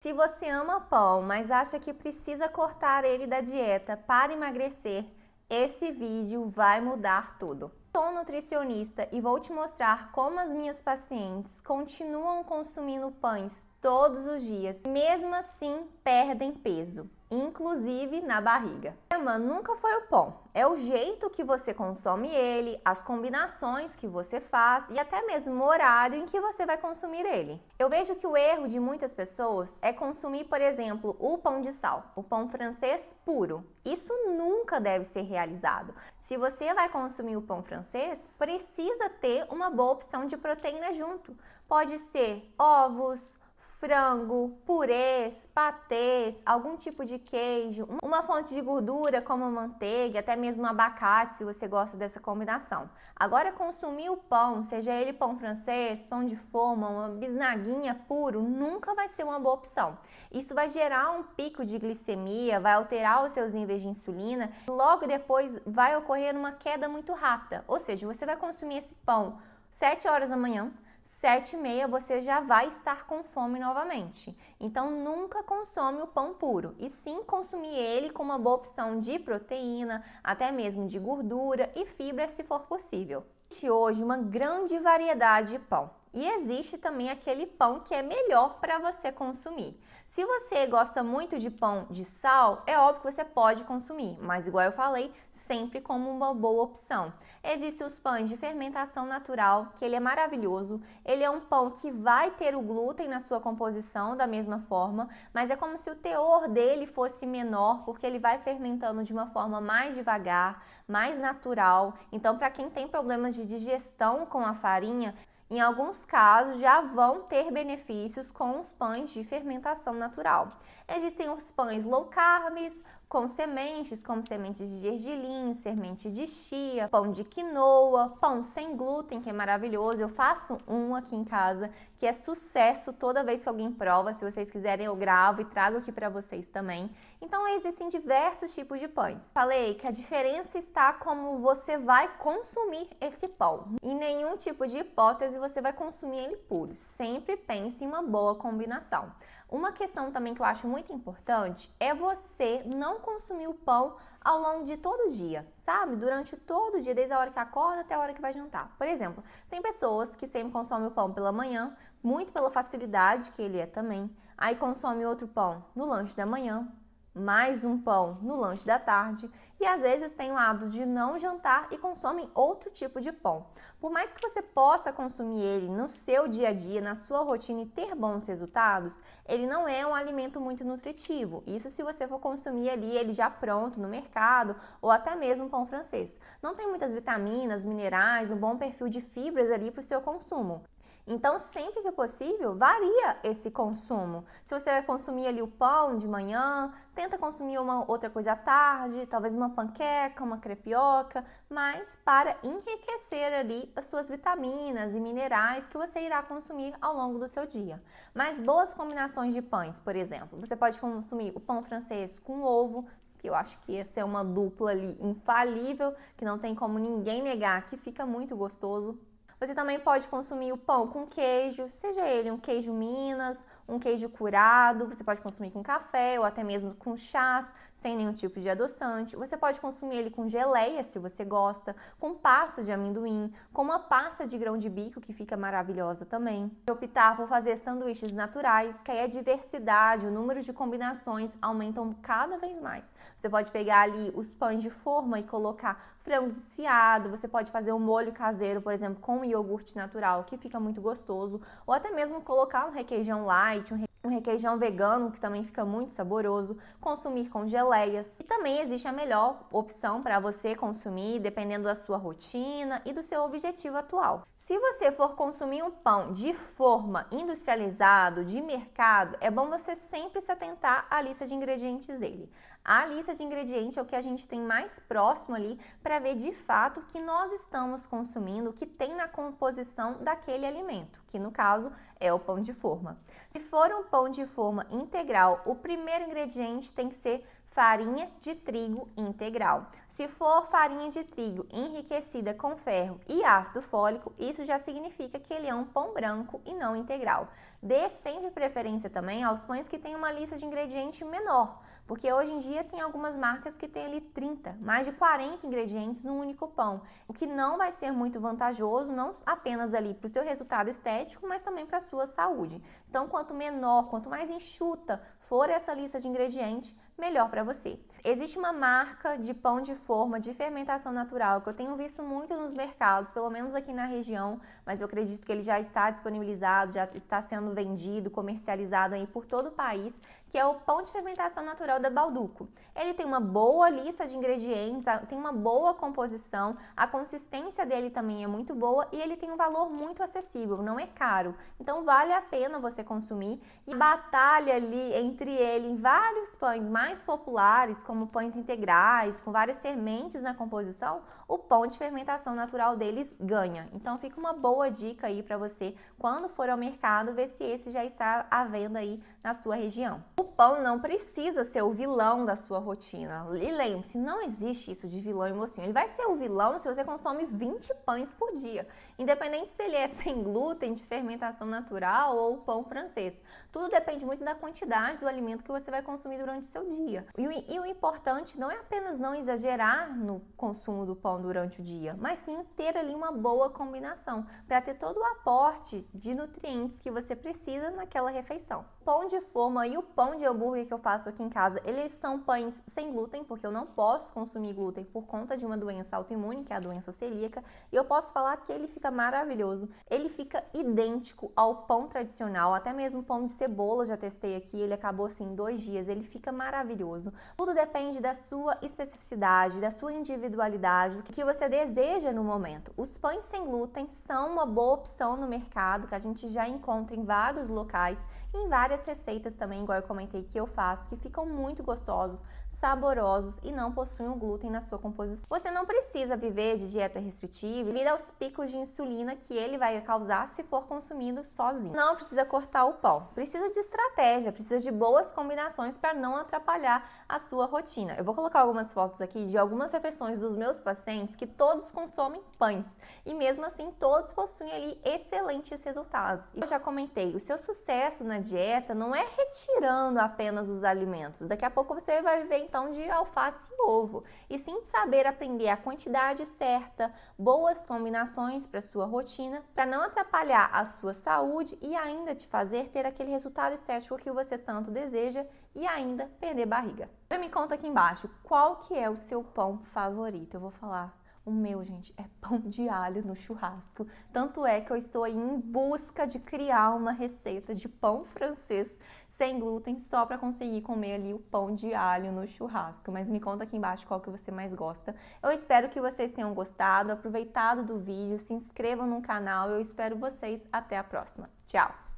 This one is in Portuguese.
Se você ama pão, mas acha que precisa cortar ele da dieta para emagrecer, esse vídeo vai mudar tudo. Sou nutricionista e vou te mostrar como as minhas pacientes continuam consumindo pães todos os dias, mesmo assim perdem peso, inclusive na barriga. O problema nunca foi o pão, é o jeito que você consome ele, as combinações que você faz e até mesmo o horário em que você vai consumir ele. Eu vejo que o erro de muitas pessoas é consumir, por exemplo, o pão de sal, o pão francês puro. Isso nunca deve ser realizado. Se você vai consumir o pão francês, precisa ter uma boa opção de proteína junto. Pode ser ovos, frango, purês, patês, algum tipo de queijo, uma fonte de gordura como manteiga, até mesmo abacate, se você gosta dessa combinação. Agora, consumir o pão, seja ele pão francês, pão de forma, uma bisnaguinha puro, nunca vai ser uma boa opção. Isso vai gerar um pico de glicemia, vai alterar os seus níveis de insulina, e logo depois vai ocorrer uma queda muito rápida. Ou seja, você vai consumir esse pão 7 horas da manhã, 7h30 você já vai estar com fome novamente. Então nunca consome o pão puro, e sim consumir ele com uma boa opção de proteína, até mesmo de gordura e fibra se for possível. Existe hoje uma grande variedade de pão e existe também aquele pão que é melhor para você consumir. Se você gosta muito de pão de sal, é óbvio que você pode consumir, mas igual eu falei, sempre como uma boa opção. Existem os pães de fermentação natural, que ele é maravilhoso. Ele é um pão que vai ter o glúten na sua composição da mesma forma, mas é como se o teor dele fosse menor, porque ele vai fermentando de uma forma mais devagar, mais natural. Então, para quem tem problemas de digestão com a farinha, em alguns casos já vão ter benefícios com os pães de fermentação natural. Existem os pães low carbs, com sementes, como sementes de gergelim, semente de chia, pão de quinoa, pão sem glúten, que é maravilhoso. Eu faço um aqui em casa, que é sucesso toda vez que alguém prova. Se vocês quiserem, eu gravo e trago aqui para vocês também. Então, existem diversos tipos de pães. Falei que a diferença está como você vai consumir esse pão. Em nenhum tipo de hipótese você vai consumir ele puro. Sempre pense em uma boa combinação. Uma questão também que eu acho muito importante é você não consumir o pão ao longo de todo o dia, sabe? Durante todo o dia, desde a hora que acorda até a hora que vai jantar. Por exemplo, tem pessoas que sempre consomem o pão pela manhã, muito pela facilidade que ele é também. Aí consome outro pão no lanche da manhã, mais um pão no lanche da tarde, e às vezes tem o hábito de não jantar e consomem outro tipo de pão. Por mais que você possa consumir ele no seu dia a dia, na sua rotina e ter bons resultados, ele não é um alimento muito nutritivo. Isso se você for consumir ali ele já pronto no mercado, ou até mesmo pão francês. Não tem muitas vitaminas, minerais, um bom perfil de fibras ali para o seu consumo. Então, sempre que possível, varia esse consumo. Se você vai consumir ali o pão de manhã, tenta consumir uma outra coisa à tarde, talvez uma panqueca, uma crepioca, mas para enriquecer ali as suas vitaminas e minerais que você irá consumir ao longo do seu dia. Mas boas combinações de pães, por exemplo, você pode consumir o pão francês com ovo, que eu acho que essa é uma dupla ali infalível, que não tem como ninguém negar que fica muito gostoso. Você também pode consumir o pão com queijo, seja ele um queijo Minas, um queijo curado, você pode consumir com café ou até mesmo com chás, sem nenhum tipo de adoçante. Você pode consumir ele com geleia, se você gosta, com pasta de amendoim, com uma pasta de grão de bico, que fica maravilhosa também. Optar por fazer sanduíches naturais, que aí a diversidade, o número de combinações aumentam cada vez mais. Você pode pegar ali os pães de forma e colocar frango desfiado, você pode fazer um molho caseiro, por exemplo, com iogurte natural, que fica muito gostoso, ou até mesmo colocar um requeijão light, um requeijão vegano, que também fica muito saboroso, consumir com geleias. E também existe a melhor opção para você consumir, dependendo da sua rotina e do seu objetivo atual. Se você for consumir um pão de forma industrializado, de mercado, é bom você sempre se atentar à lista de ingredientes dele. A lista de ingredientes é o que a gente tem mais próximo ali para ver de fato o que nós estamos consumindo, o que tem na composição daquele alimento, que no caso é o pão de forma. Se for um pão de forma integral, o primeiro ingrediente tem que ser farinha de trigo integral. Se for farinha de trigo enriquecida com ferro e ácido fólico, isso já significa que ele é um pão branco e não integral. Dê sempre preferência também aos pães que têm uma lista de ingredientes menor, porque hoje em dia tem algumas marcas que têm ali 30, mais de 40 ingredientes num único pão, o que não vai ser muito vantajoso, não apenas ali para o seu resultado estético, mas também para a sua saúde. Então, quanto menor, quanto mais enxuta for essa lista de ingredientes, melhor para você. Existe uma marca de pão de forma de fermentação natural que eu tenho visto muito nos mercados, pelo menos aqui na região, mas eu acredito que ele já está disponibilizado, já está sendo vendido, comercializado aí por todo o país, que é o pão de fermentação natural da Balduco. Ele tem uma boa lista de ingredientes, tem uma boa composição, a consistência dele também é muito boa e ele tem um valor muito acessível, não é caro. Então vale a pena você consumir e batalha ali entre ele em vários pães mais populares, como pães integrais, com várias sementes na composição, o pão de fermentação natural deles ganha. Então fica uma boa dica aí para você, quando for ao mercado, ver se esse já está à venda aí na sua região. O pão não precisa ser o vilão da sua rotina. E lembre-se, não existe isso de vilão e mocinho. Ele vai ser o vilão se você consome 20 pães por dia, independente se ele é sem glúten, de fermentação natural ou pão francês. Tudo depende muito da quantidade do alimento que você vai consumir durante o seu dia. E o importante não é apenas não exagerar no consumo do pão durante o dia, mas sim ter ali uma boa combinação, para ter todo o aporte de nutrientes que você precisa naquela refeição. Pão de forma e o pão de hambúrguer que eu faço aqui em casa, eles são pães sem glúten, porque eu não posso consumir glúten por conta de uma doença autoimune, que é a doença celíaca, e eu posso falar que ele fica maravilhoso. Ele fica idêntico ao pão tradicional, até mesmo pão de cebola, já testei aqui, ele acabou assim em 2 dias, ele fica maravilhoso. Tudo depende da sua especificidade, da sua individualidade, o que você deseja no momento. Os pães sem glúten são uma boa opção no mercado, que a gente já encontra em vários locais, em várias receitas também, igual eu comentei que eu faço, que ficam muito gostosos, saborosos e não possuem o glúten na sua composição. Você não precisa viver de dieta restritiva devido aos picos de insulina que ele vai causar se for consumido sozinho. Não precisa cortar o pão, precisa de estratégia, precisa de boas combinações para não atrapalhar a sua rotina. Eu vou colocar algumas fotos aqui de algumas refeições dos meus pacientes que todos consomem pães e mesmo assim todos possuem ali excelentes resultados. Eu já comentei, o seu sucesso na dieta não é retirando apenas os alimentos. Daqui a pouco você vai viver então de alface e ovo, e sim de saber aprender a quantidade certa, boas combinações para sua rotina, para não atrapalhar a sua saúde e ainda te fazer ter aquele resultado estético que você tanto deseja e ainda perder barriga. Agora me conta aqui embaixo, qual que é o seu pão favorito? Eu vou falar. O meu, gente, é pão de alho no churrasco. Tanto é que eu estou aí em busca de criar uma receita de pão francês sem glúten, só para conseguir comer ali o pão de alho no churrasco. Mas me conta aqui embaixo qual que você mais gosta. Eu espero que vocês tenham gostado, aproveitado do vídeo, se inscrevam no canal. Eu espero vocês até a próxima. Tchau!